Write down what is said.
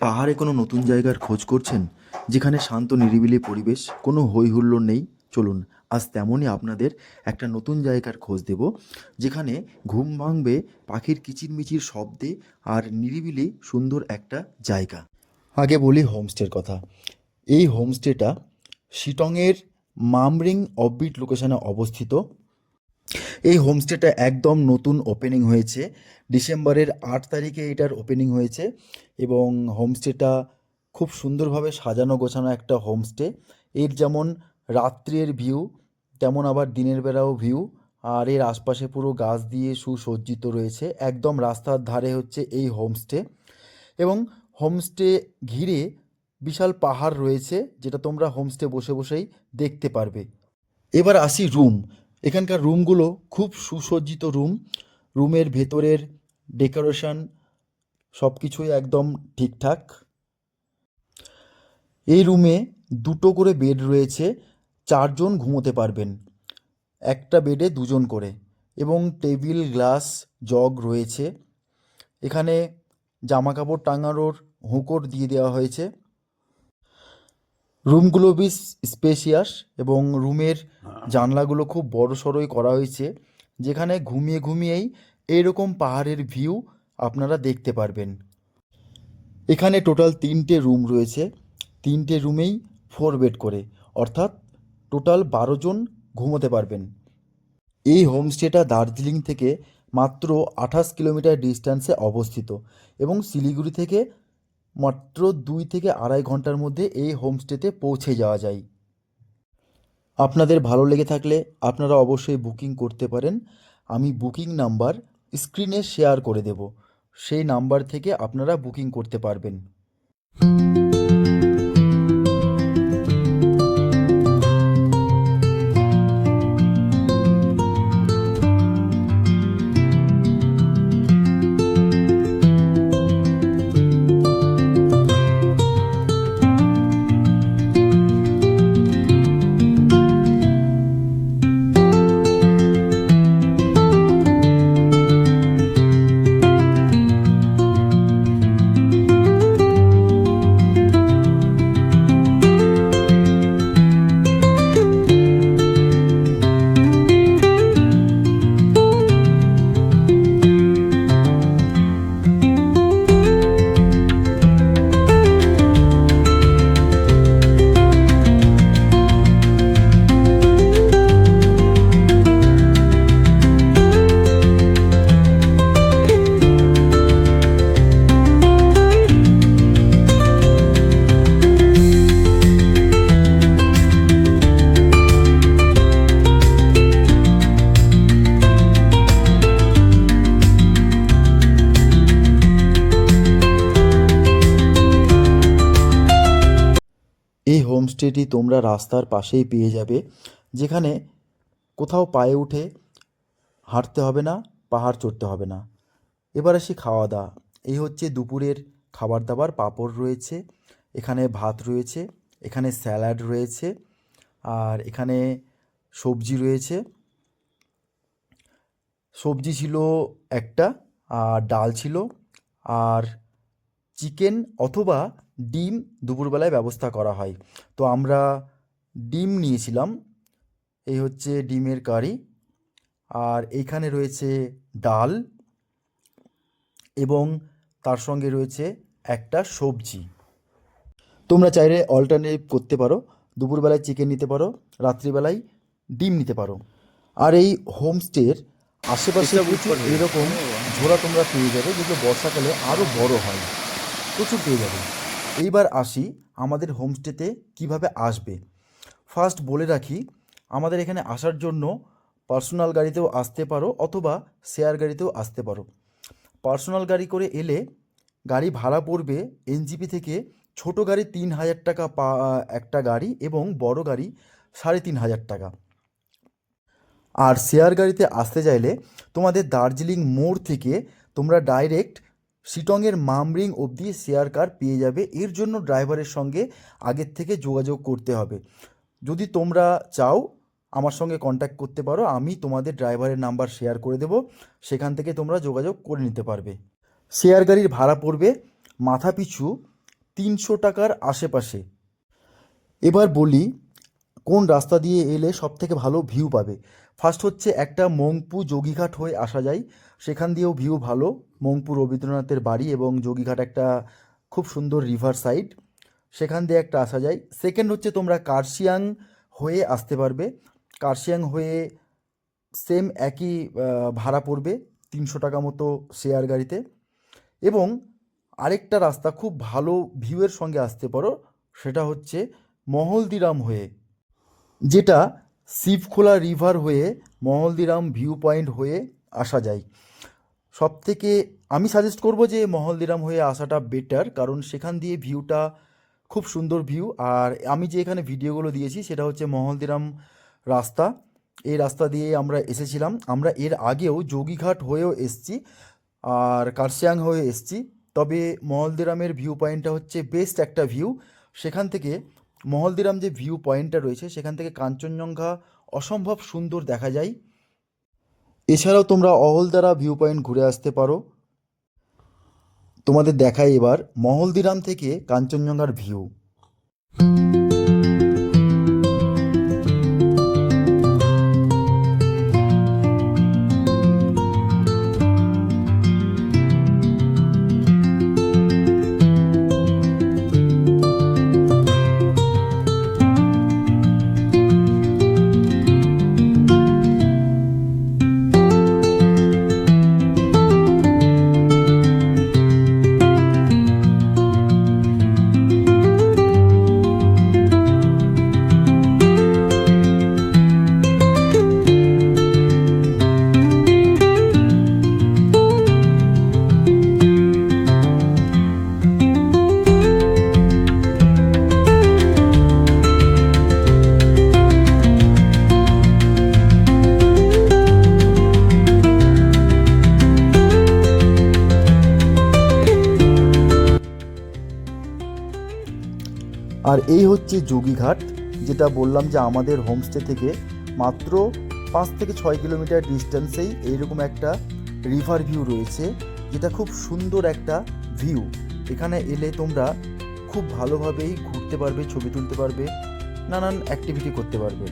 পাহাড়ে কোনো নতুন জায়গার খোঁজ করছেন যেখানে শান্ত নিরিবিলি পরিবেশ, কোনো হই হুল্লোড় নেই? চলুন আজ তেমনই আপনাদের একটা নতুন জায়গার খোঁজ দেব, যেখানে ঘুম ভাঙবে পাখির কিচিরমিচির শব্দে আর নিরিবিলি সুন্দর একটা জায়গা। আগে বলি হোমস্টের কথা। এই হোমস্টেটা শিটংয়ের মামরিং অফবিট লোকেশনে অবস্থিত। এই হোমস্টেটা একদম নতুন ওপেনিং হয়েছে, ডিসেম্বরের 8 তারিখে এটার ওপেনিং হয়েছে। এবং হোমস্টেটা খুব সুন্দরভাবে সাজানো গোছানো একটা হোমস্টে। এর যেমন রাত্রের ভিউ, তেমন আবার দিনের বেলাও ভিউ। আর এর আশপাশে পুরো গাছ দিয়ে সুসজ্জিত রয়েছে, একদম রাস্তার ধারে হচ্ছে এই হোমস্টে। এবং হোমস্টে ঘিরে বিশাল পাহাড় রয়েছে, যেটা তোমরা হোমস্টে বসে বসেই দেখতে পারবে। এবার আসি রুম। এখানকার রুমগুলো খুব সুসজ্জিত রুম। রুমের ভেতরের ডেকোরেশন সব কিছুই একদম ঠিকঠাক। এই রুমে দুটো করে বেড রয়েছে, 4 জন ঘুমোতে পারবেন, একটা বেডে 2 জন করে। এবং টেবিল, গ্লাস, জগ রয়েছে। এখানে জামা কাপড় টাঙানোর হুঁকো দিয়ে দেওয়া হয়েছে। রুমগুলো বেশ স্পেশিয়াস এবং রুমের জানলাগুলো খুব বড় সড়োই করা হয়েছে, যেখানে ঘুমিয়ে ঘুমিয়েই এইরকম পাহাড়ের ভিউ আপনারা দেখতে পারবেন। এখানে টোটাল 3টে রুম রয়েছে, 3টে রুমেই 4 বেড করে, অর্থাৎ টোটাল 12 জন ঘুমোতে পারবেন। এই হোমস্টেটা দার্জিলিং থেকে মাত্র 28 কিলোমিটার ডিস্ট্যান্সে অবস্থিত এবং শিলিগুড়ি থেকে মাত্র 2 থেকে 2.5 ঘন্টার মধ্যে এই হোমস্টেতে পৌঁছে যাওয়া যায়। আপনাদের ভালো লেগে থাকলে আপনারা অবশ্যই বুকিং করতে পারেন। আমি বুকিং নাম্বার স্ক্রিনে শেয়ার করে দেব, সেই নাম্বার থেকে আপনারা বুকিং করতে পারবেন। এই হোমস্টেটি তোমরা রাস্তার পাশেই পেয়ে যাবে, যেখানে কোথাও পায়ে উঠে হাঁটতে হবে না, পাহাড় চড়তে হবে না। এবার আসি খাওয়া দাওয়া। এই হচ্ছে দুপুরের খাবার দাবার। পাঁপড় রয়েছে, এখানে ভাত রয়েছে, এখানে স্যালাড রয়েছে, আর এখানে সবজি রয়েছে। সবজি ছিল একটা, আর ডাল ছিল, আর চিকেন অথবা ডিম দুপুরবেলায় ব্যবস্থা করা হয়। তো আমরা ডিম নিয়েছিলাম। এই হচ্ছে ডিমের কারি। আর এইখানে রয়েছে ডাল এবং তার সঙ্গে রয়েছে একটা সবজি। তোমরা চাইলে অল্টারনেটিভ করতে পারো, দুপুরবেলায় চিকেন নিতে পারো, রাত্রিবেলায় ডিম নিতে পারো। আর এই হোমস্টের আশেপাশে প্রচুর এরকম ঝোড়া তোমরা পেয়ে যাবে, যেগুলো বর্ষাকালে আরও বড় হয়, প্রচুর পেয়ে যাবে। এইবার আসি আমাদের হোমস্টেতে কিভাবে আসবে। ফার্স্ট বলে রাখি, আমাদের এখানে আসার জন্য পার্সোনাল গাড়িতেও আসতে পারো অথবা শেয়ার গাড়িতেও আসতে পারো। পার্সোনাল গাড়ি করে এলে গাড়ি ভাড়া পড়বে এনজিপি থেকে ছোট গাড়ি 3,000 টাকা একটা গাড়ি, এবং বড় গাড়ি 3,500 টাকা। আর শেয়ার গাড়িতে আসতে চাইলে তোমাদের দার্জিলিং মোড় থেকে তোমরা ডাইরেক্ট শিটংয়ের মামরিং অবধি শেয়ার কার পেয়ে যাবে। এর জন্য ড্রাইভারের সঙ্গে আগের থেকে যোগাযোগ করতে হবে। যদি তোমরা চাও আমার সঙ্গে কন্ট্যাক্ট করতে পারো, আমি তোমাদের ড্রাইভারের নাম্বার শেয়ার করে দেবো, সেখান থেকে তোমরা যোগাযোগ করে নিতে পারবে। শেয়ার গাড়ির ভাড়া পড়বে মাথাপিছু 300 টাকার আশেপাশে। এবার বলি কোন রাস্তা দিয়ে এলে সবথেকে ভালো ভিউ পাবে। ফার্স্ট হচ্ছে একটা মংপু যোগীঘাট হয়ে আসা যায়, সেখান দিয়েও ভিউ ভালো। মংপু রবীন্দ্রনাথের বাড়ি এবং যোগীঘাট একটা খুব সুন্দর রিভার সাইড, সেখান দিয়ে একটা আসা যায়। সেকেন্ড হচ্ছে তোমরা কার্শিয়াং হয়ে আসতে পারবে। কার্শিয়াং হয়ে সেম একই ভাড়া পড়বে 300 টাকা মতো শেয়ার গাড়িতে। এবং আরেকটা রাস্তা খুব ভালো ভিউয়ের সঙ্গে আসতে পারো, সেটা হচ্ছে মহলদিরাম হয়ে, যেটা শিবখোলা রিভার হয়ে মহলদিরাম ভিউ পয়েন্ট হয়ে আসা যায়। সবথেকে আমি সাজেস্ট করব যে মহলদিরাম হয়ে আসাটা বেটার, কারণ সেখান দিয়ে ভিউটা খুব সুন্দর ভিউ। আর আমি যে এখানে ভিডিওগুলো দিয়েছি সেটা হচ্ছে মহলদিরাম রাস্তা, এই রাস্তা দিয়ে আমরা এসেছিলাম। আমরা এর আগেও যোগীঘাট হয়েও এসছি আর কার্শিয়াং হয়ে এসছি, তবে মহলদিরামের ভিউ পয়েন্টটা হচ্ছে বেস্ট একটা ভিউ। সেখান থেকে মহলদিরাম যে ভিউ পয়েন্টটা রয়েছে সেখান থেকে কাঞ্চনজঙ্ঘা অসম্ভব সুন্দর দেখা যায়। এছাড়াও তোমরা অহলদারা ভিউ পয়েন্ট ঘুরে আসতে পারো। তোমাদের দেখাই এবার মহলদিরাম থেকে কাঞ্চনজঙ্ঘার ভিউ। আর এই হচ্ছে যোগীঘাট, যেটা বললাম যে আমাদের হোমস্টে থেকে মাত্র 5 থেকে 6 কিলোমিটার ডিস্টেন্সেই এইরকম একটা রিভার ভিউ রয়েছে, যেটা খুব সুন্দর একটা ভিউ। এখানে এলে তোমরা খুব ভালোভাবেই ঘুরতে পারবে, ছবি তুলতে পারবে, নানান অ্যাক্টিভিটি করতে পারবে।